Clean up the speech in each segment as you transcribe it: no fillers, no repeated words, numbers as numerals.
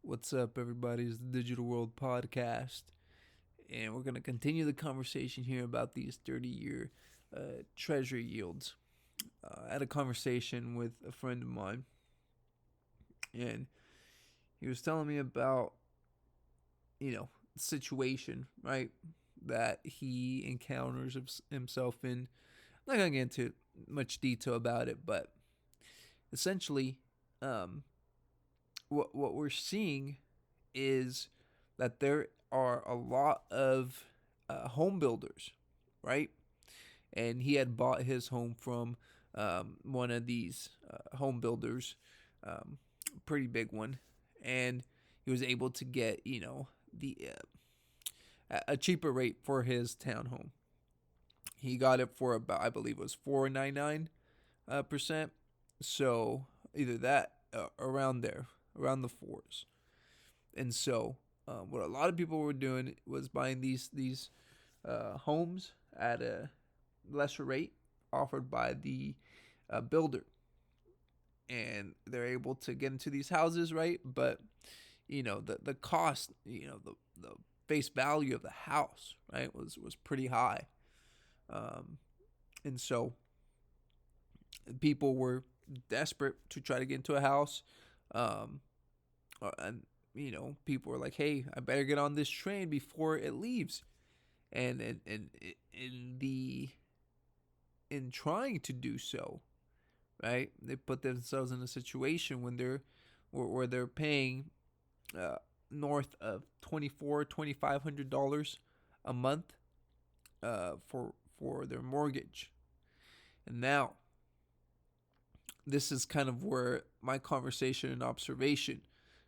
What's up, everybody? It's the Digital World Podcast, and we're going to continue the conversation here about these 30-year treasury yields. I had a conversation with a friend of mine, and he was telling me about, the situation, right, that he encounters himself in. I'm not going to get into much detail about it, but essentially, um, what we're seeing is that there are a lot of home builders, right? And he had bought his home from one of these home builders, pretty big one, and he was able to get the a cheaper rate for his townhome. He got it for about, I believe it was 4.99%. So either that, around there, around the fours. And so, what a lot of people were doing was buying these homes at a lesser rate offered by the builder, and they're able to get into these houses, right? But the cost, the face value of the house, right, was pretty high, and so people were desperate to try to get into a house, um, and people were like, "Hey, I better get on this train before it leaves." And in trying to do so, right, they put themselves in a situation when where they're paying uh, north of $2,500 a month for their mortgage. And now this is kind of where my conversation and observation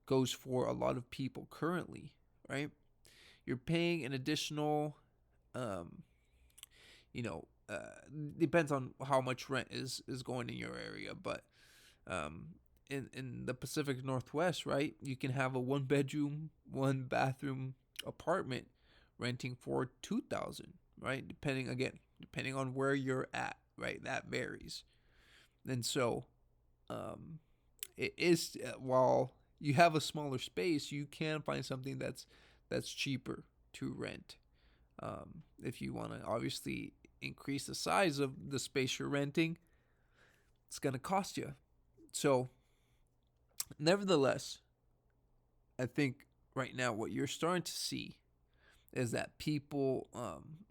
goes for a lot of people currently, right? You're paying an additional, um, you know, uh, depends on how much rent is going in your area, but um, in the Pacific Northwest, right, you can have a 1 bedroom, 1 bathroom apartment renting for 2,000, right? Depending on where you're at, right? That varies, and so it is while you have a smaller space, you can find something that's cheaper to rent. If you want to obviously increase the size of the space you're renting, it's going to cost you. So, nevertheless, I think right now what you're starting to see is that people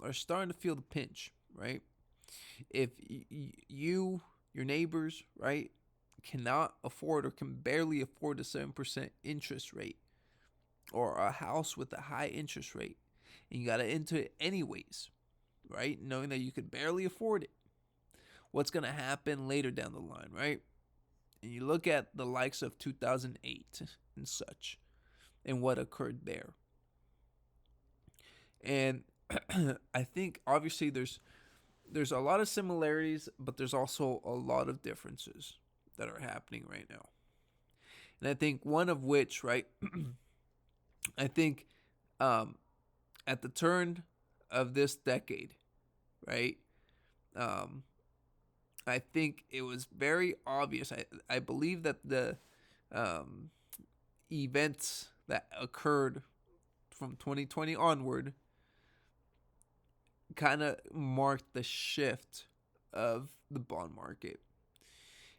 are starting to feel the pinch, right? If your neighbors, right, cannot afford or can barely afford a 7% interest rate, or a house with a high interest rate, and you got to enter it anyways, right? Knowing that you could barely afford it. What's going to happen later down the line, right? And you look at the likes of 2008 and such, and what occurred there. And I think obviously there's a lot of similarities, but there's also a lot of differences that are happening right now. And I think one of which, right, I think um, at the turn of this decade, right, um, I think it was very obvious. I believe that the um, events that occurred from 2020 onward kind of marked the shift of the bond market.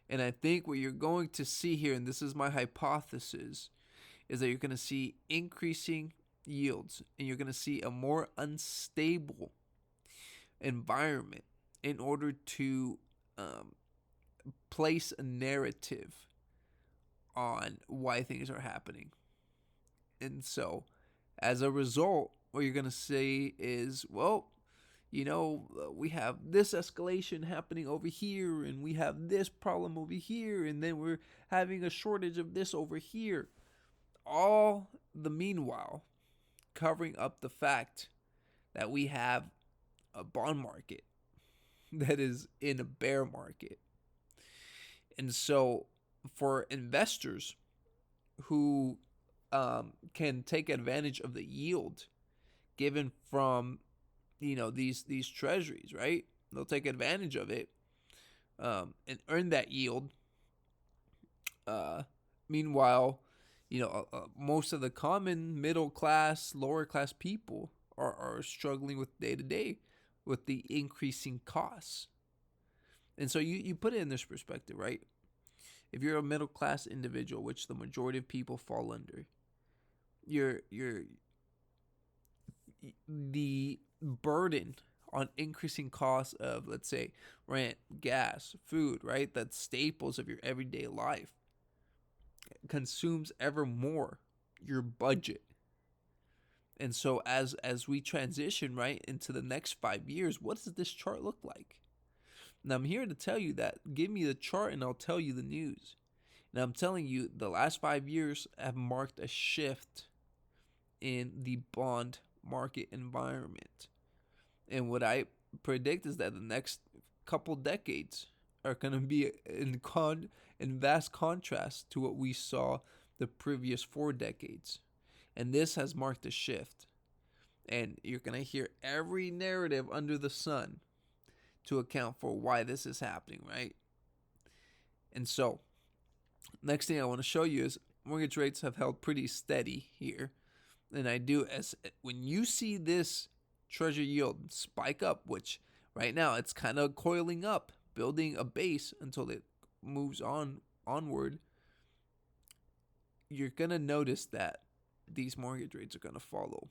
And I think what you're going to see here, and this is my hypothesis, is that you're going to see increasing yields, and you're going to see a more unstable environment in order to um, place a narrative on why things are happening. And so, as a result, what you're going to say is, well, we have this escalation happening over here, and we have this problem over here, and then we're having a shortage of this over here. All the meanwhile covering up the fact that we have a bond market that is in a bear market. And so, for investors who can take advantage of the yield given from these treasuries, right? They'll take advantage of it and earn that yield. Meanwhile, Most of the common middle class, lower class people are struggling with day to day with the increasing costs. And so you put it in this perspective, right? If you're a middle class individual, which the majority of people fall under, you're the burden on increasing costs of, let's say, rent, gas, food, right? That's staples of your everyday life, consumes ever more your budget. And so as we transition right into the next 5 years, what does this chart look like? Now I'm here to tell you that. Give me the chart and I'll tell you the news. And I'm telling you, the last 5 years have marked a shift in the bond market environment. And what I predict is that the next couple decades are going to be in vast contrast to what we saw the previous 4 decades. And this has marked a shift. And you're going to hear every narrative under the sun to account for why this is happening, right? And so, next thing I want to show you is mortgage rates have held pretty steady here. And when you see this treasury yield spike up, which right now it's kind of coiling up, building a base until it moves onward, you're going to notice that these mortgage rates are going to follow.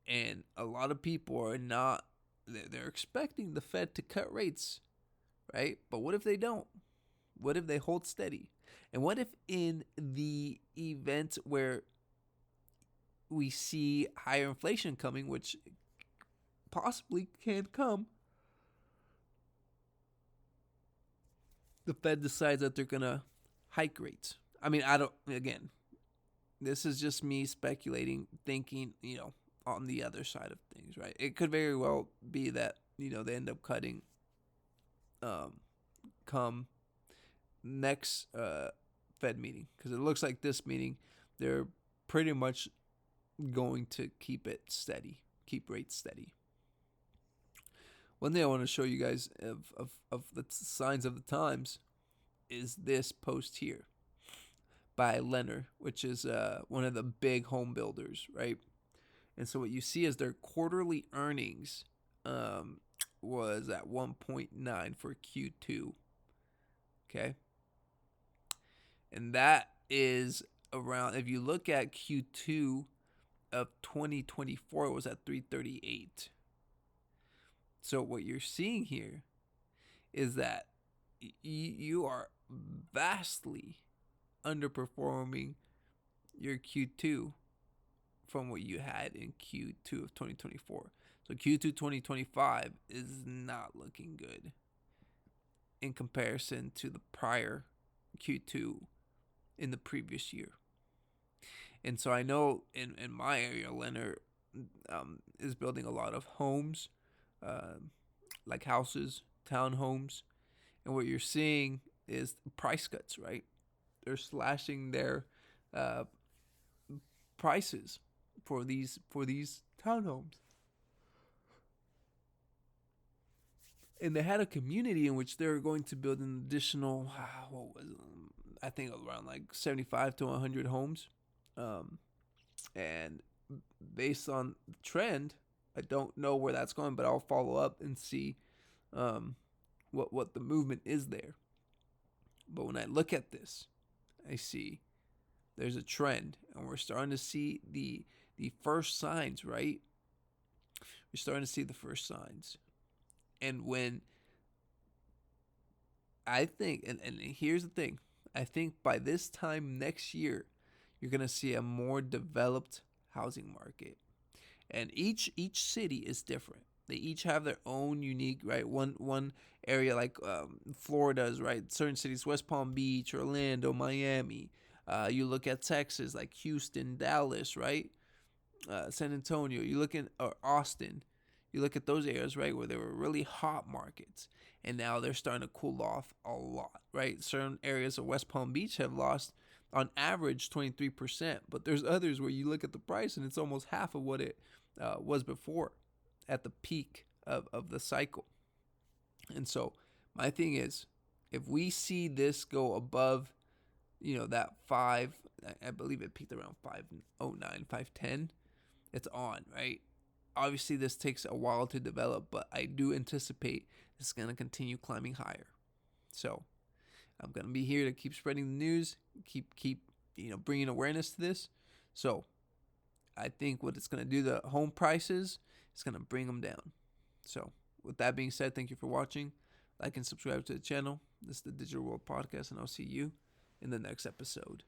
And a lot of people are not, they're expecting the Fed to cut rates, right? But what if they don't? What if they hold steady? And what if in the event where we see higher inflation coming, which possibly can come, the Fed decides that they're going to hike rates? I mean, again, this is just me speculating, thinking, on the other side of things, right? It could very well be that, they end up cutting come next Fed meeting, because it looks like this meeting, they're pretty much going to keep it steady, keep rates steady. One thing I want to show you guys of the signs of the times is this post here by Lenner, which is one of the big home builders, right? And so what you see is their quarterly earnings was at 1.9 for Q2. Okay. And that is around, if you look at Q2 of 2024, it was at 338. So what you're seeing here is that you are vastly underperforming your Q2 from what you had in Q2 of 2024. So Q2 2025 is not looking good in comparison to the prior Q2 in the previous year. And so I know in my area, Leonard is building a lot of homes, like houses, townhomes. And what you're seeing is price cuts, right? They're slashing their prices for these townhomes. And they had a community in which they were going to build an additional, I think around like 75 to 100 homes. And based on the trend, I don't know where that's going, but I'll follow up and see what the movement is there. But when I look at this, I see there's a trend, and we're starting to see the first signs, right? We're starting to see the first signs. And when I think, and here's the thing, I think by this time next year, you're going to see a more developed housing market. And each city is different. They each have their own unique, right? One area like Florida's, right? Certain cities, West Palm Beach, Orlando, Miami. You look at Texas, like Houston, Dallas, right? San Antonio. You look at Austin. You look at those areas, right, where they were really hot markets, and now they're starting to cool off a lot, right? Certain areas of West Palm Beach have lost, on average, 23%, but there's others where you look at the price and it's almost half of what it was before at the peak of the cycle. And so my thing is, if we see this go above, that 5, I believe it peaked around 509, 510. It's on, right? Obviously, this takes a while to develop, but I do anticipate it's going to continue climbing higher. So I'm going to be here to keep spreading the news, keep bringing awareness to this. So I think what it's going to do, the home prices, it's going to bring them down. So with that being said, thank you for watching. Like and subscribe to the channel. This is the Digital World Podcast, and I'll see you in the next episode.